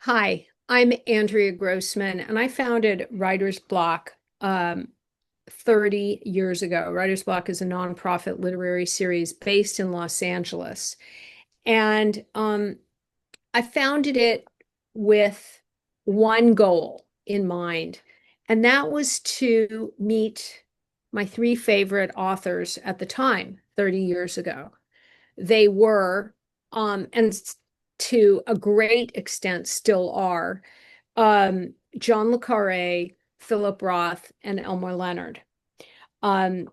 Hi, I'm Andrea Grossman, and I founded Writer's Block 30 years ago. Writer's Block is a nonprofit literary series based in Los Angeles. And I founded it with one goal in mind, and that was to meet my three favorite authors at the time, 30 years ago. They were, and to a great extent still are, John le Carré, Philip Roth, and Elmore Leonard. Um,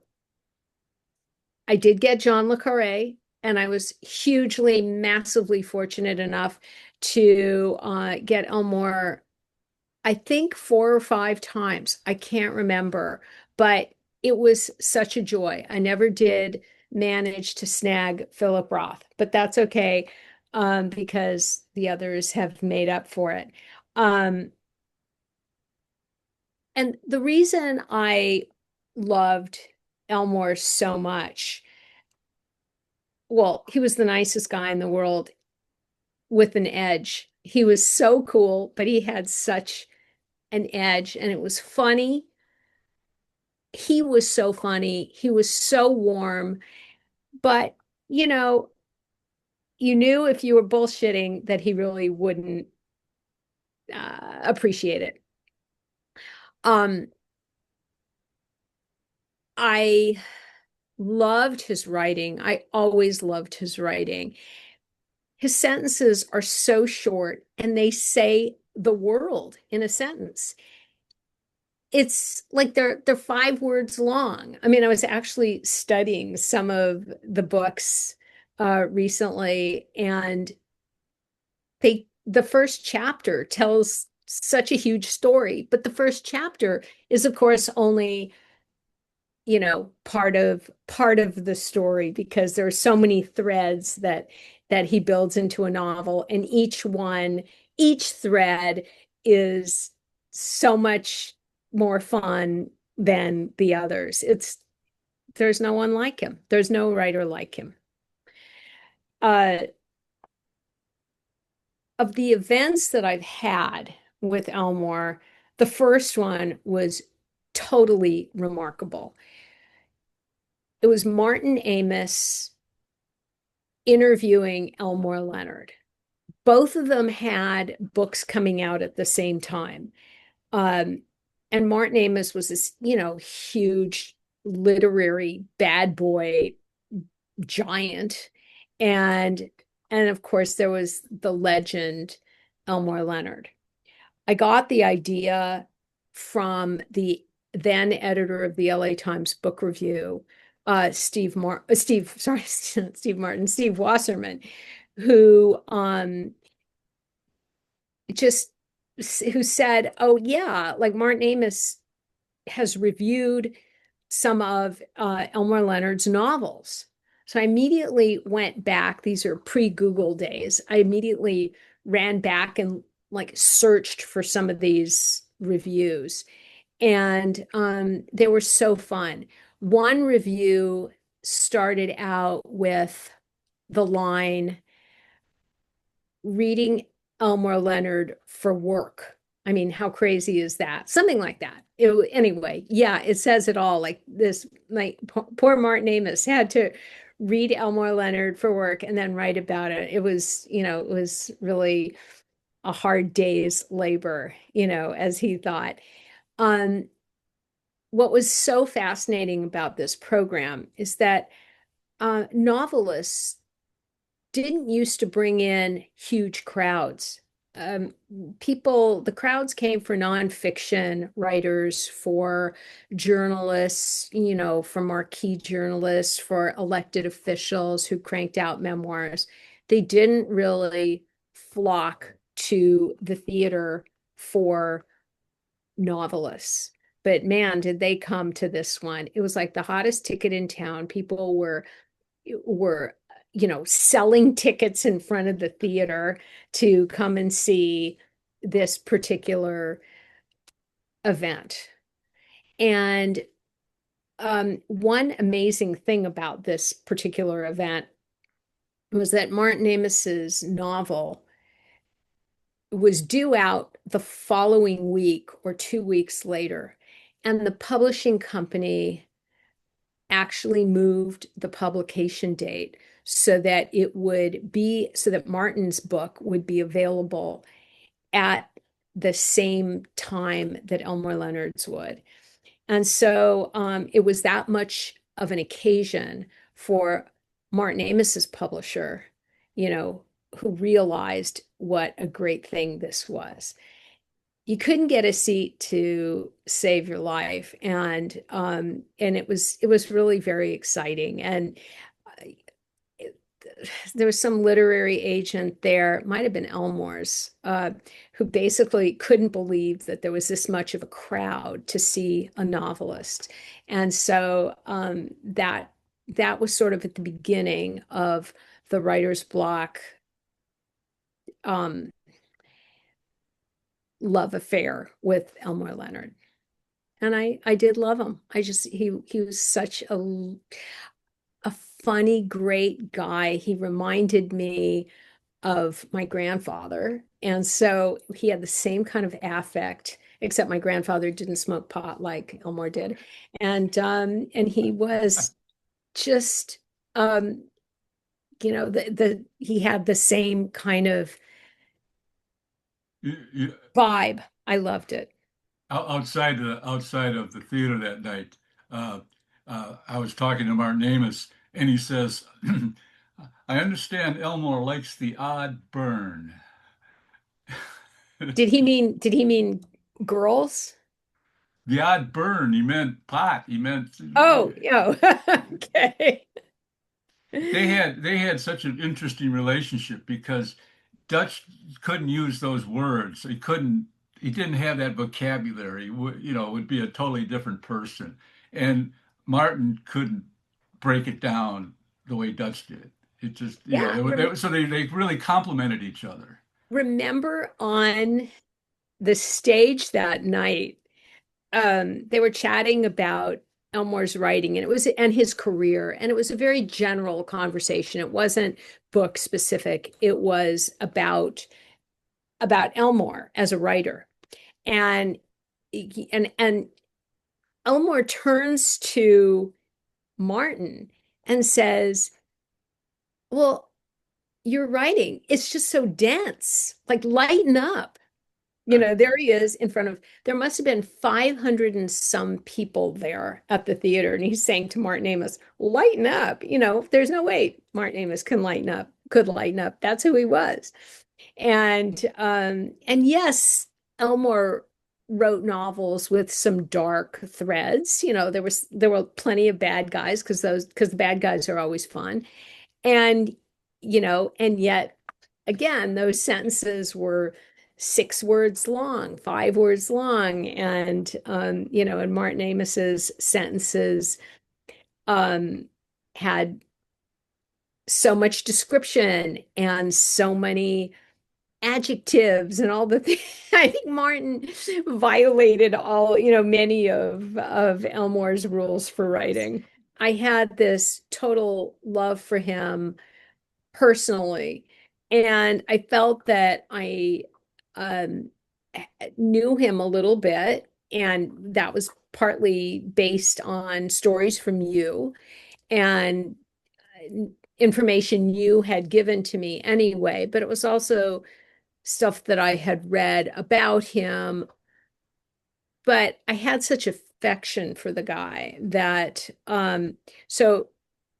I did get John le Carré, and I was hugely, massively fortunate enough to get Elmore, I think 4 or 5 times. I can't remember, but it was such a joy. I never did manage to snag Philip Roth, but that's okay, because the others have made up for it. Um, and the reason I loved Elmore so much, well, he was the nicest guy in the world with an edge. He was so cool, but he had such an edge, and it was funny. He was so funny. He was so warm, but you know, you knew if you were bullshitting that he really wouldn't appreciate it. Um, I loved his writing. I always loved his writing. His sentences are so short and they say the world in a sentence. It's like they're 5 words long. I mean, I was actually studying some of the books recently, and the first chapter tells such a huge story, but the first chapter is, of course, only part of the story, because there are so many threads that he builds into a novel, and each thread is so much more fun than the others. There's no one like him. There's no writer like him. uh of the events that I've had with Elmore, the first one was totally remarkable. It was Martin Amis interviewing Elmore Leonard. Both of them had books coming out at the same time. Um, and Martin Amis was this, huge literary bad boy giant. And and of course there was the legend Elmore Leonard. I got the idea from the then editor of the LA Times Book Review, sorry, Steve Martin, Steve Wasserman, who just who said, "Oh yeah, like Martin Amis has reviewed some of Elmore Leonard's novels." So I immediately went back. These are pre-Google days. I immediately ran back and like searched for some of these reviews, and they were so fun. One review started out with the line, "Reading Elmore Leonard for work." I mean, how crazy is that? Something like that. Anyway, yeah, it says it all. Like this, like poor Martin Amis had to read Elmore Leonard for work and then write about it. It was really a hard day's labor, as he thought. Um, what was so fascinating about this program is that novelists didn't used to bring in huge crowds. Um, the crowds came for nonfiction writers, for journalists, for marquee journalists, for elected officials who cranked out memoirs. They didn't really flock to the theater for novelists. But man, did they come to this one. It was like the hottest ticket in town. People were selling tickets in front of the theater to come and see this particular event. And one amazing thing about this particular event was that Martin Amis's novel was due out the following week or 2 weeks later. And the publishing company actually moved the publication date so that Martin's book would be available at the same time that Elmore Leonard's would. And so it was that much of an occasion for Martin Amos's publisher, who realized what a great thing this was. You couldn't get a seat to save your life, and it was really very exciting. And it, there was some literary agent there, might have been Elmore's, who basically couldn't believe that there was this much of a crowd to see a novelist. And so that was sort of at the beginning of the writer's block um, love affair with Elmore Leonard. And I did love him. He was such a funny, great guy. He reminded me of my grandfather. And so he had the same kind of affect, except my grandfather didn't smoke pot like Elmore did. And he was just the he had the same kind of vibe. I loved it. Outside of the theater that night, uh, I was talking to Martin Amis, and he says, "I understand Elmore likes the odd burn." Did he mean girls? The odd burn. He meant pot. He meant Oh, yeah. Okay. they had such an interesting relationship because Dutch couldn't use those words. He didn't have that vocabulary. Would be a totally different person. And Martin couldn't break it down the way Dutch did. It just, Yeah. so they really complemented each other. Remember on the stage that night, they were chatting about Elmore's writing and his career, and it was a very general conversation. It wasn't book specific. It was about Elmore as a writer. And and Elmore turns to Martin and says, "Well, your writing, it's just so dense. Like, lighten up." There he is in front of, there must have been 500 and some people there at the theater. And he's saying to Martin Amis, lighten up. There's no way Martin Amis could lighten up. That's who he was. And yes, Elmore wrote novels with some dark threads. There were plenty of bad guys because the bad guys are always fun. And, and yet again, those sentences were 6 words long, 5 words long. And Martin Amos's sentences had so much description and so many adjectives and all the things. I think Martin violated many of Elmore's rules for writing. I had this total love for him personally, and I felt that I um, knew him a little bit, and that was partly based on stories from you and information you had given to me anyway, but it was also stuff that I had read about him. But I had such affection for the guy that so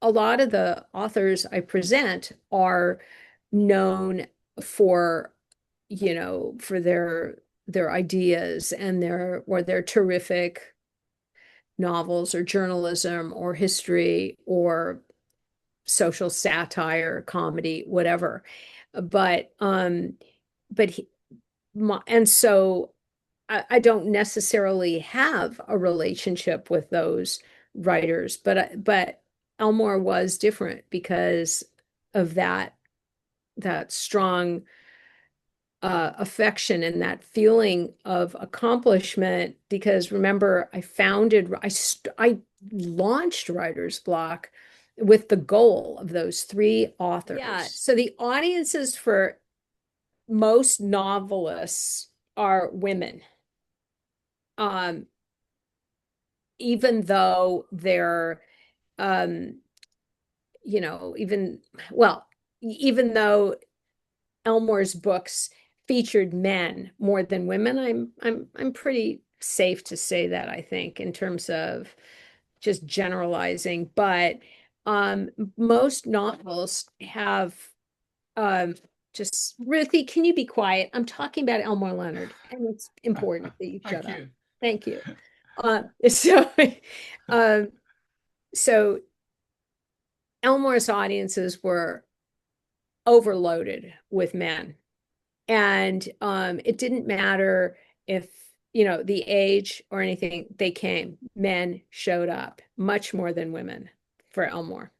a lot of the authors I present are known for, for their ideas and their terrific novels or journalism or history or social satire, comedy, whatever. But but and so I don't necessarily have a relationship with those writers, but Elmore was different because of that strong affection and that feeling of accomplishment. Because remember, I launched Writer's Block with the goal of those three authors. Yeah. So the audiences for most novelists are women. Um, Even though they're, um, well, even though Elmore's books featured men more than women, I'm pretty safe to say that, I think, in terms of just generalizing. But um, most novels have, um, just Ruthie, can you be quiet? I'm talking about Elmore Leonard, and it's important that you I shut up. can't. Thank you. So, um, so Elmore's audiences were overloaded with men. And it didn't matter if, the age or anything, they came. Men showed up much more than women for Elmore.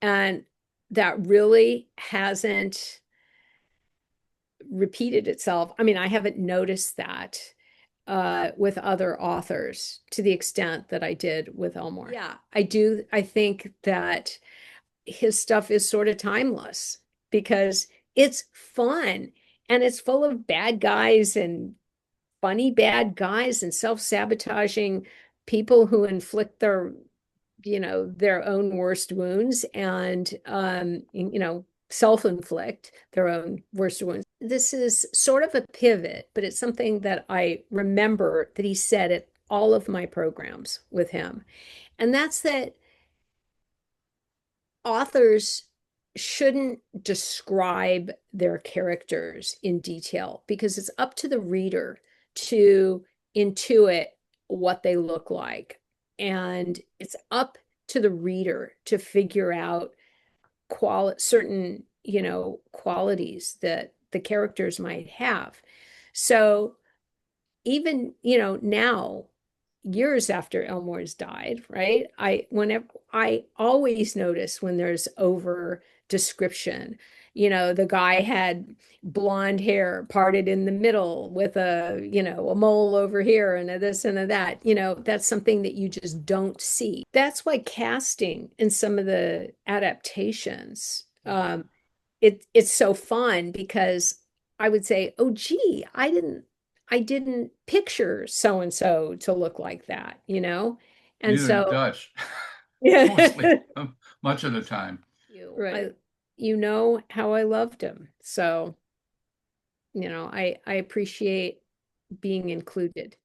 And that really hasn't repeated itself. I mean, I haven't noticed that with other authors to the extent that I did with Elmore. Yeah, I do. I think that his stuff is sort of timeless because it's fun and it's full of bad guys and funny bad guys and self-sabotaging people who inflict their own worst wounds and self-inflict their own worst wounds. This is sort of a pivot, but it's something that I remember that he said at all of my programs with him. And that's that authors shouldn't describe their characters in detail because it's up to the reader to intuit what they look like. And it's up to the reader to figure out certain, qualities that the characters might have. So even, now, years after Elmore's died, right? I always notice when there's over description. The guy had blonde hair parted in the middle with a mole over here and a this and a that. That's something that you just don't see. That's why casting in some of the adaptations, it's so fun because I would say, oh gee, I didn't picture so and so to look like that. And Neither did so Dutch, mostly, yeah, much of the time. right. You know how I loved him. So, I appreciate being included.